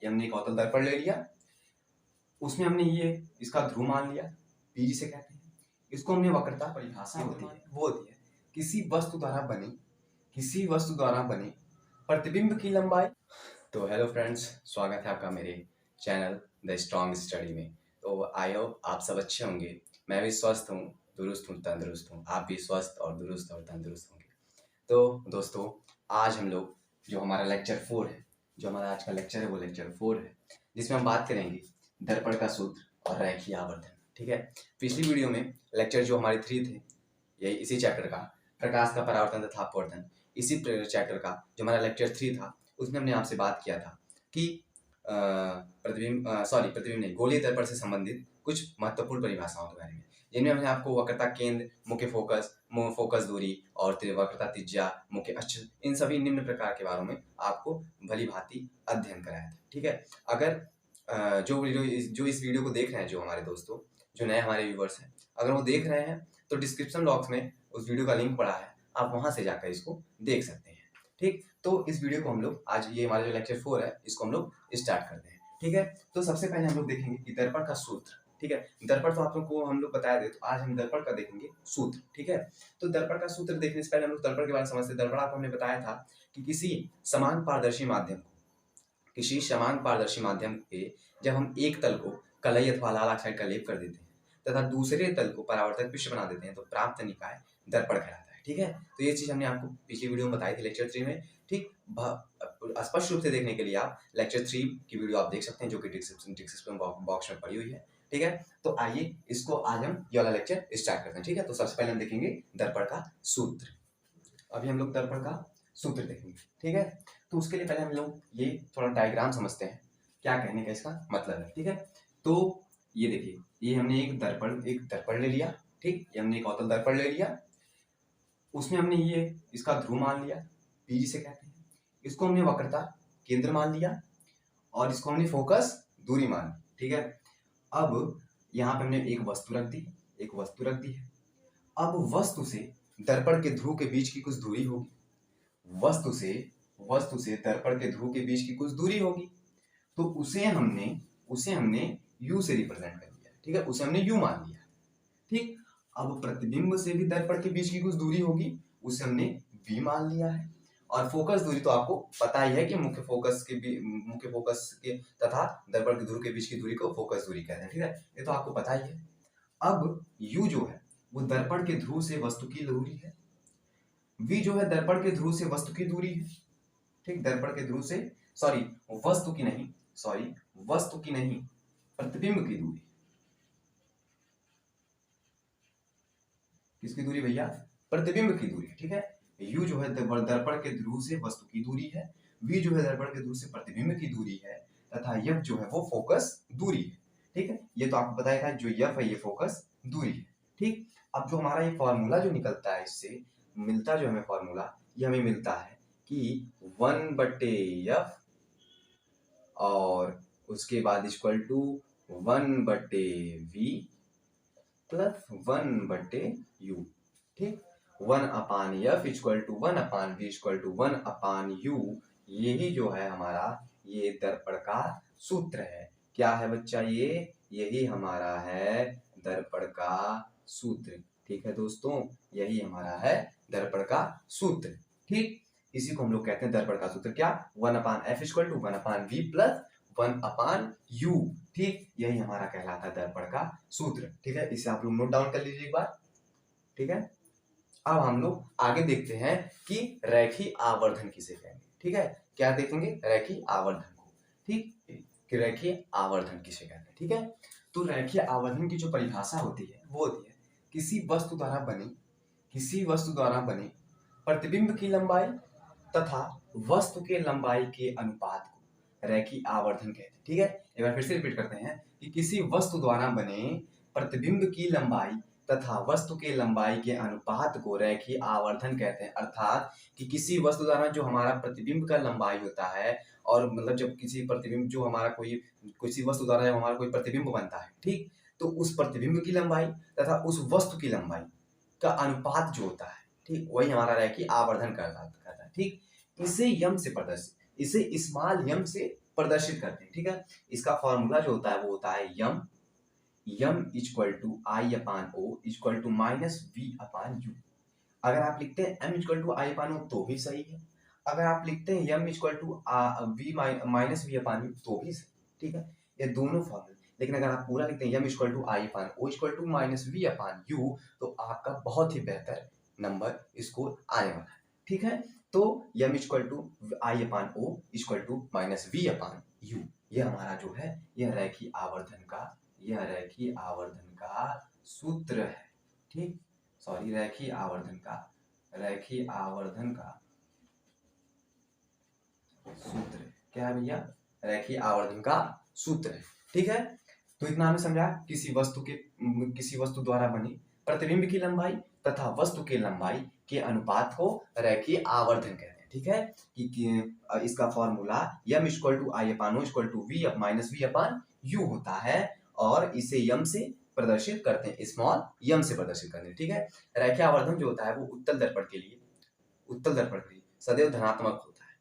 ये हमने एक अवतल दर्पण ले लिया, उसमें हमने ये इसका ध्रुव मान लिया, पी जिसे कहते हैं। इसको हमने वक्रता परिभाषा होती है वो होती है किसी वस्तु द्वारा बने प्रतिबिंब की लंबाई। तो हेलो फ्रेंड्स, स्वागत है आपका मेरे चैनल द स्ट्रॉन्ग स्टडी में। तो आई होप आप सब अच्छे होंगे। मैं भी स्वस्थ हूँ, दुरुस्त हूँ, तंदुरुस्त हूँ। आप भी स्वस्थ और दुरुस्त और तंदुरुस्त होंगे। तो दोस्तों, आज हम लोग जो हमारा लेक्चर 4 है, जो हमारा आज का लेक्चर है वो लेक्चर 4 है, जिसमें हम बात करेंगे दर्पण का सूत्र और रैखिक आवर्धन। ठीक है। पिछली वीडियो में लेक्चर जो हमारे 3 थे, यही इसी चैप्टर का प्रकाश का परावर्तन तथा अपवर्तन, इसी चैप्टर का जो हमारा लेक्चर 3 था, उसमें हमने आपसे बात किया था कि प्रतिबिंब नहीं, गोलीय दर्पण से संबंधित कुछ महत्वपूर्ण परिभाषाओं के बारे में, जिनमें हमने आपको वक्रता केंद्र, मुख्य फोकस दूरी और वक्रता त्रिज्या, मुख्य अक्ष, इन सभी निम्न प्रकार के बारे में आपको भली भांति अध्ययन कराया था। ठीक है। अगर जो इस वीडियो को देख रहे हैं, जो हमारे दोस्तों, जो नए हमारे व्यूवर्स हैं, अगर वो देख रहे हैं तो डिस्क्रिप्शन बॉक्स में उस वीडियो का लिंक पड़ा है, आप वहां से जाकर इसको देख सकते हैं। ठीक। तो इस वीडियो को हम लोग आज, ये हमारा जो लेक्चर 4 है, इसको हम लोग स्टार्ट करते हैं। ठीक है। तो सबसे पहले हम लोग देखेंगे कि दर्पण का सूत्र। ठीक है। दर्पण तो आप लोग को हम लोग बताया दे, तो आज हम दर्पण का देखेंगे सूत्र। ठीक है। तो दर्पण का सूत्र देखने से पहले हम लोग दर्पण के बारे में समझते। दर्पण आपको हमने बताया था कि किसी समान पारदर्शी माध्यम के जब हम एक तल को कलई अथवा लाल ऑक्साइड का लेप कर देते हैं तथा दूसरे तल को परावर्तक पृष्ठ बना देते हैं, तो प्राप्त निकाय दर्पण कहलाता है। ठीक है। तो ये चीज हमने आपको पिछली वीडियो में बताई थी, लेक्चर 3 में। ठीक। स्पष्ट रूप से देखने के लिए आप लेक्चर 3 की वीडियो आप देख सकते हैं, जो कि डिस्क्रिप्शन बॉक्स में पड़ी हुई है। ठीक है। तो आइए इसको आज हम ये वाला लेक्चर स्टार्ट करते हैं। ठीक है। तो सबसे पहले हम देखेंगे दर्पण का सूत्र। अभी हम लोग दर्पण का सूत्र देखेंगे। ठीक है। तो उसके लिए पहले हम लोग ये थोड़ा डायग्राम समझते हैं, क्या कहने का इसका मतलब है। ठीक है। तो ये देखिए, ये हमने एक दर्पण ले लिया। ठीक। ये हमने एक अवतल दर्पण ले लिया, उसमें हमने ये इसका ध्रुव मान लिया, पी जिसे कहते हैं। इसको हमने वक्रता केंद्र मान लिया और इसको हमने फोकस दूरी मान ली। ठीक है। अब यहाँ पे हमने एक वस्तु रख दी है। अब वस्तु से दर्पण के ध्रुव के बीच की कुछ दूरी होगी। वस्तु से दर्पण के ध्रुव के बीच की कुछ दूरी होगी, तो उसे हमने u से रिप्रेजेंट कर लिया। ठीक है। उसे हमने u मान लिया। ठीक। अब प्रतिबिंब से भी दर्पण के बीच की कुछ दूरी होगी, उसे हमने v मान लिया है। और फोकस दूरी तो आपको पता ही है कि मुख्य फोकस के तथा दर्पण के ध्रुव के बीच की दूरी को फोकस दूरी कहते हैं। ठीक है। ये तो आपको पता ही है। अब u जो है वो दर्पण के ध्रुव से वस्तु की दूरी है, v जो है दर्पण के ध्रुव से वस्तु की दूरी है। ठीक। दर्पण के ध्रुव से वस्तु की नहीं, प्रतिबिंब की दूरी। किसकी दूरी भैया? प्रतिबिंब की दूरी। ठीक है। u जो है दर्पण के ध्रुव से वस्तु की दूरी है, v जो है दर्पण के ध्रुव से प्रतिबिंब की दूरी है, तथा f जो है वो फोकस दूरी है। ठीक है। ये तो आपको बताया था, जो f है ये फोकस दूरी है। ठीक। अब जो हमारा ये फॉर्मूला जो निकलता है, इससे मिलता जो हमें फॉर्मूला, ये हमें मिलता है कि 1/f और उसके बाद equal to 1/v plus 1/u। ठीक। 1/f equal to 1/v equal to 1/u। यही जो है हमारा ये दर्पण का सूत्र है। क्या है बच्चा? यही हमारा है दर्पण का सूत्र। ठीक है दोस्तों, यही हमारा है दर्पण का सूत्र। ठीक। इसी को हम लोग कहते हैं दर्पण का सूत्र। क्या? 1/f equal to 1/v plus 1/u। ठीक। यही हमारा कहलाता है दर्पण का सूत्र। ठीक है। इसे आप लोग नोट डाउन कर लीजिए एक बार। ठीक है। अब हम लोग आगे देखते हैं कि रैखिक आवर्धन किसे कहेंगे। ठीक है। क्या देखेंगे? रैखिक आवर्धन को। ठीक। कि रैखिक आवर्धन किसे कहते हैं। ठीक है। तो रैखिक आवर्धन की जो परिभाषा होती है वो होती है किसी वस्तु द्वारा बने प्रतिबिंब की लंबाई तथा वस्तु के लंबाई के अनुपात को रैखिक आवर्धन कहते हैं। ठीक है। एक बार फिर से रिपीट करते हैं कि किसी वस्तु द्वारा बने प्रतिबिंब की लंबाई तथा वस्तु के लंबाई के अनुपात को रैखिक आवर्धन कहते हैं। अर्थात कि किसी वस्तु द्वारा जो हमारा प्रतिबिंब का लंबाई होता है, और मतलब जब किसी वस्तु द्वारा जब हमारा कोई प्रतिबिंब बनता है, ठीक, तो उस प्रतिबिंब की लंबाई तथा उस वस्तु की लंबाई का अनुपात जो होता है, ठीक, वही हमारा रैखिक आवर्धन कहता है। ठीक। इसे स्मॉल m से प्रदर्शित करते हैं, ठीक है। इसका फॉर्मूला जो होता है वो होता है m equal to I upon O equal to minus we upon u. अगर आप लिखते हैं m equal to I upon o तो भी सही है, अगर आप लिखते हैं m equal to we minus we upon u तो भी सही, ठीक है। ये दोनों फॉर्मूले, लेकिन अगर आप पूरा लिखते हैं m equal to I upon O equal to minus we upon u तो आपका बहुत ही बेहतर नंबर स्कोर आने वाला है, ठीक है। तो m equal to I upon O equal to minus we upon u, ये हमारा जो है यह रैखिक आवर्धन का सूत्र है, ठीक। सॉरी, रैखिक आवर्धन का सूत्र क्या है भैया? रैखिक आवर्धन का सूत्र है, ठीक है। तो इतना हमने समझा किसी वस्तु द्वारा बनी प्रतिबिंब की लंबाई तथा वस्तु की लंबाई के अनुपात को रैखिक आवर्धन कहते हैं, ठीक है। कि इसका formula M equal to I upon O equal to we minus we upon U होता है और इसे यम से प्रदर्शित करते हैं, स्मॉल यम से प्रदर्शित करते हैं, ठीक है। रैखिक आवर्धन जो होता है वो उत्तल दर्पण के लिए सदैव धनात्मक होता है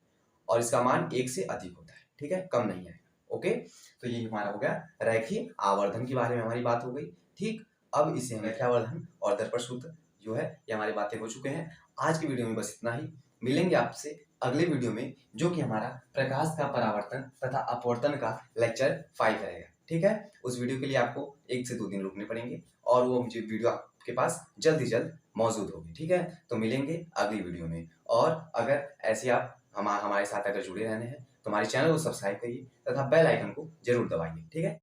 और इसका मान 1 से अधिक होता है, ठीक है, कम नहीं है। ओके, तो ये हमारा हो गया रैखिक आवर्धन के बारे में हमारी बात हो गई, ठीक। अब इसे हम रैखिक आवर्धन और दर्पण सूत्र जो है ये हमारी बातें हो चुके हैं। आज की वीडियो में बस इतना ही, मिलेंगे आपसे अगले वीडियो में जो कि हमारा प्रकाश का परावर्तन तथा अपवर्तन का लेक्चर 5 रहेगा, ठीक है। उस वीडियो के लिए आपको 1 से 2 दिन रुकने पड़ेंगे और वो मुझे वीडियो आपके पास जल्द ही जल्द मौजूद होगी, ठीक है। तो मिलेंगे अगली वीडियो में और अगर ऐसे आप हमारे साथ अगर जुड़े रहने हैं तो हमारे चैनल को सब्सक्राइब करिए तथा बेल आइकन को जरूर दबाइए, ठीक है।